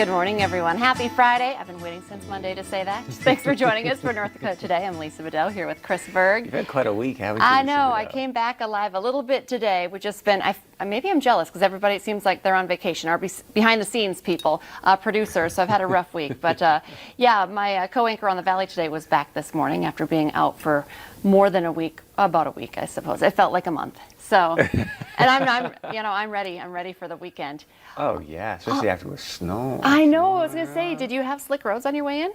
Good morning, everyone. Happy Friday. I've been waiting since Monday to say that. Thanks for joining us for North Dakota Today. I'm Lisa Bedell here with Chris Berg. You've had quite a week, haven't you? I know. I came back alive a little bit today. We've just been, maybe I'm jealous because everybody seems like they're on vacation. Our behind the scenes people, producers. So I've had a rough week. But yeah, my co-anchor on the Valley today was back this morning after being out for more than a week, about a week, I suppose. It felt like a month. So, and I'm ready. I'm ready for the weekend. Oh yeah, especially after the snow. I know. I was gonna say, did you have slick roads on your way in?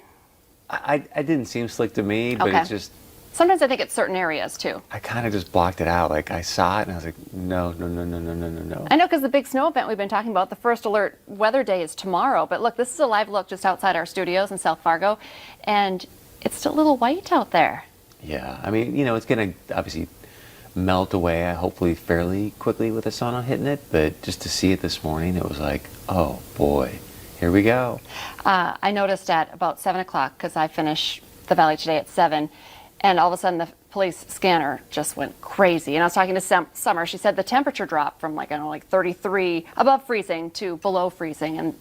I didn't seem slick to me, but Okay. it's just. Sometimes I think it's certain areas too. I kind of just blocked it out. Like I saw it and I was like, no. I know, because the big snow event we've been talking about, the first alert weather day is tomorrow. But look, this is a live look just outside our studios in South Fargo, and it's still a little white out there. Yeah, I mean, it's gonna obviously melt away, hopefully fairly quickly with the sun hitting it. But just to see it this morning, it was like, oh boy, here we go. I noticed at about 7 o'clock, because I finish the Valley today at 7, and all of a sudden the police scanner just went crazy. And I was talking to Summer. She said the temperature dropped from like 33 above freezing to below freezing, and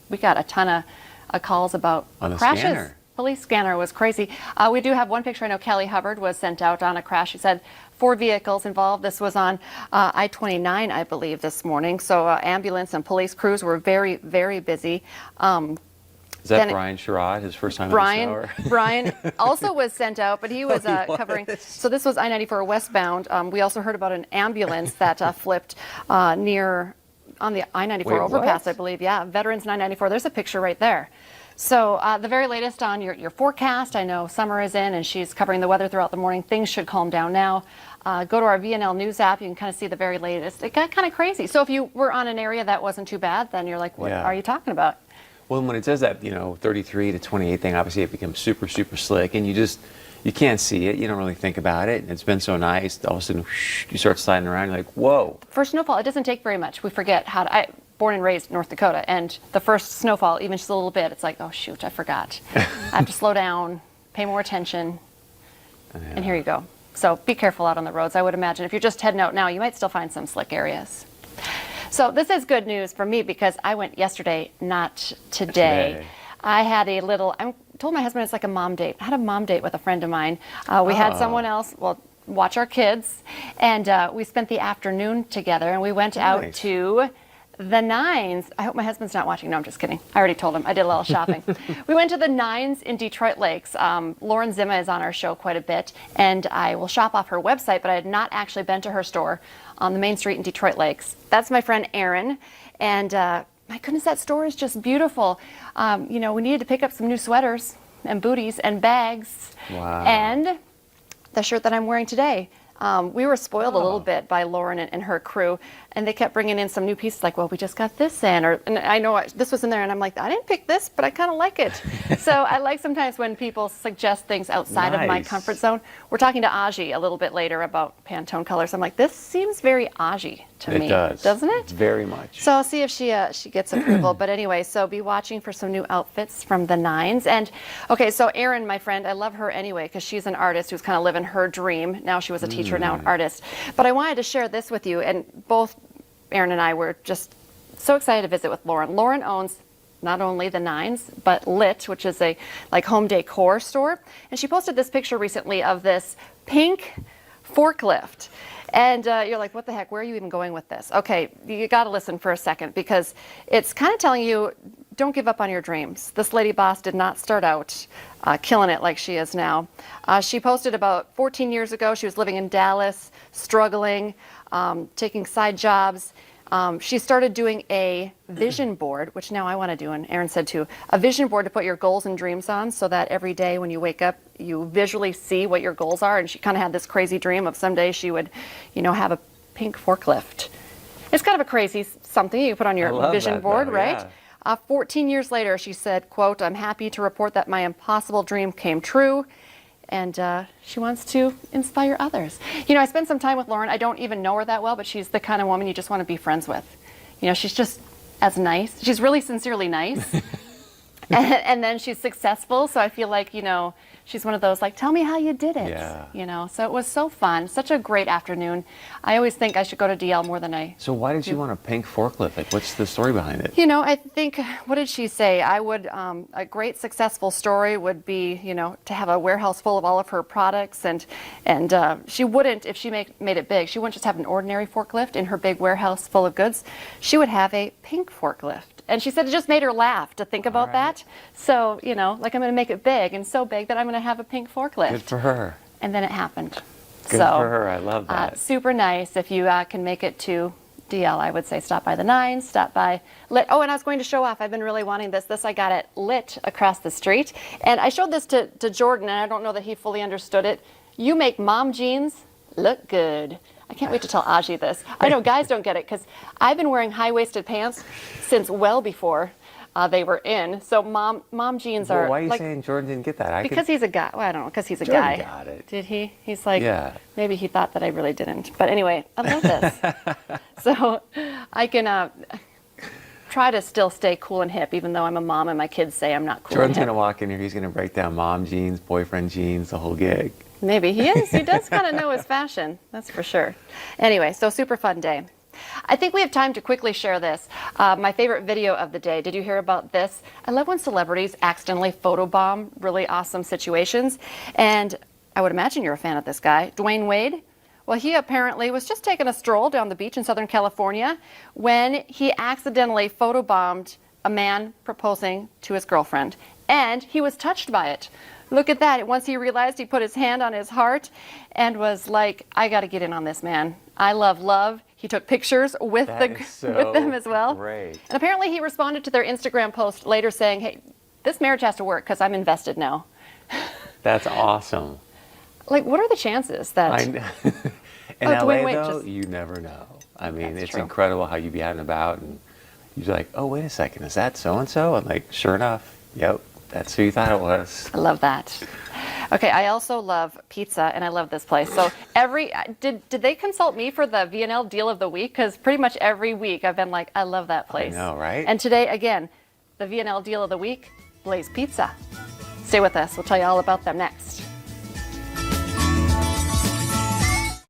we got a ton of calls about On the crashes. scanner. Police scanner was crazy. We do have one picture. I know Kelly Hubbard was sent out on a crash. She said 4 vehicles involved. This was on I-29, I believe, this morning. So ambulance and police crews were very, very busy. Is that Brian Sherrod, his first time in the shower? Brian also was sent out, but he was covering. So this was I-94 westbound. We also heard about an ambulance that flipped near on the I-94 overpass, I believe. Yeah, Veterans and I-94. There's a picture right there. So the very latest on your forecast. I know Summer is in and she's covering the weather throughout the morning. Things should calm down now. Go to our VNL News app. You can kind of see the very latest. It got kind of crazy. So if you were on an area that wasn't too bad, then you're like, what are you talking about? Well, when it says that, 33 to 28 thing, obviously it becomes super, super slick, and you can't see it. You don't really think about it. It's been so nice. All of a sudden, you start sliding around. You're like, whoa. For snowfall, it doesn't take very much. We forget how to. Born and raised North Dakota, and the first snowfall, even just a little bit, it's like, oh shoot, I forgot. I have to slow down, pay more attention, and here you go. So be careful out on the roads. I would imagine if you're just heading out now, you might still find some slick areas. So this is good news for me because I went yesterday, not today. I had I told my husband it's like a mom date. I had a mom date with a friend of mine. We had someone else, watch our kids, and we spent the afternoon together, and we went out to the Nines. I hope my husband's not watching. No, I'm just kidding. I already told him. I did a little shopping. We went to the Nines in Detroit Lakes. Lauren Zimmer is on our show quite a bit, and I will shop off her website, but I had not actually been to her store on the main street in Detroit Lakes. That's my friend Erin, and my goodness, that store is just beautiful. We needed to pick up some new sweaters and booties and bags. Wow. And the shirt that I'm wearing today. We were spoiled a little bit by Lauren and her crew, and they kept bringing in some new pieces like, well, we just got this in, and I know this was in there, and I'm like, I didn't pick this, but I kind of like it. So I like sometimes when people suggest things outside of my comfort zone. We're talking to Aji a little bit later about Pantone colors. I'm like, this seems very Aji to me. It does. Doesn't it? Very much. So I'll see if she gets approval. But anyway, so be watching for some new outfits from the Nines. And okay, so Erin, my friend, I love her anyway because she's an artist who's kind of living her dream. Now she was a teacher, now an artist. But I wanted to share this with you, and both Erin and I were just so excited to visit with Lauren. Lauren owns not only the Nines, but Lit, which is a home decor store. And she posted this picture recently of this pink forklift. And you're like, what the heck? Where are you even going with this? Okay, you got to listen for a second because it's kind of telling you, don't give up on your dreams. This lady boss did not start out killing it like she is now. She posted about 14 years ago. She was living in Dallas, struggling, taking side jobs. She started doing a vision board, which now I want to do, and Erin said too, a vision board to put your goals and dreams on so that every day when you wake up, you visually see what your goals are. And she kind of had this crazy dream of someday she would, have a pink forklift. It's kind of a crazy something you put on your vision board, right? Yeah. 14 years later, she said, quote, I'm happy to report that my impossible dream came true. And she wants to inspire others. I spent some time with Lauren. I don't even know her that well, but she's the kind of woman you just want to be friends with. She's just as nice. She's really sincerely nice. and then she's successful. So I feel like, she's one of those like, tell me how you did it. Yeah. You know, so it was so fun. Such a great afternoon. I always think I should go to DL more than I. So why did you want a pink forklift? Like, what's the story behind it? You know, I think, what did she say? I would, a great successful story would be, you know, to have a warehouse full of all of her products. And she wouldn't, if she made it big, she wouldn't just have an ordinary forklift in her big warehouse full of goods. She would have a pink forklift. And she said it just made her laugh to think about that. So, you know, like I'm going to make it big and so big that I'm going to have a pink forklift. Good for her. And then it happened. Good for her. I love that. Super nice. If you can make it to DL, I would say stop by the Nines, stop by Lit. Oh, and I was going to show off. I've been really wanting this. This I got at Lit across the street. And I showed this to Jordan, and I don't know that he fully understood it. You make mom jeans look good. I can't wait to tell Aji this. I know guys don't get it because I've been wearing high-waisted pants since well before they were in. So mom jeans are. Why are you like, saying Jordan didn't get that? Because he's a guy. Well, I don't know. Because he's a Jordan guy. got it. Did he? He's like. Yeah. Maybe he thought that I really didn't. But anyway, I love this. So I can try to still stay cool and hip, even though I'm a mom and my kids say I'm not cool Jordan's and hip. going to walk in here. He's going to break down mom jeans, boyfriend jeans, the whole gig. Maybe he is. He does kind of know his fashion. That's for sure. Anyway, so super fun day. I think we have time to quickly share this. My favorite video of the day. Did you hear about this? I love when celebrities accidentally photobomb really awesome situations. And I would imagine you're a fan of this guy, Dwayne Wade. Well, he apparently was just taking a stroll down the beach in Southern California when he accidentally photobombed a man proposing to his girlfriend. And he was touched by it. Look at that. Once he realized, he put his hand on his heart and was like, I got to get in on this, man. I love love. He took pictures with with them as well. Great. And apparently he responded to their Instagram post later saying, hey, this marriage has to work because I'm invested now. That's awesome. Like, what are the chances that... In Dwayne LA, Wade though, just- you never know. I mean, That's it's true. incredible how you be out and about and you're like, oh, wait a second, is that so-and-so? And like, sure enough, yep, that's who you thought it was. I love that. Okay, I also love pizza, and I love this place. So did they consult me for the V&L deal of the week? Because pretty much every week I've been like, I love that place. I know, right? And today, again, the V&L deal of the week, Blaze Pizza. Stay with us. We'll tell you all about them next.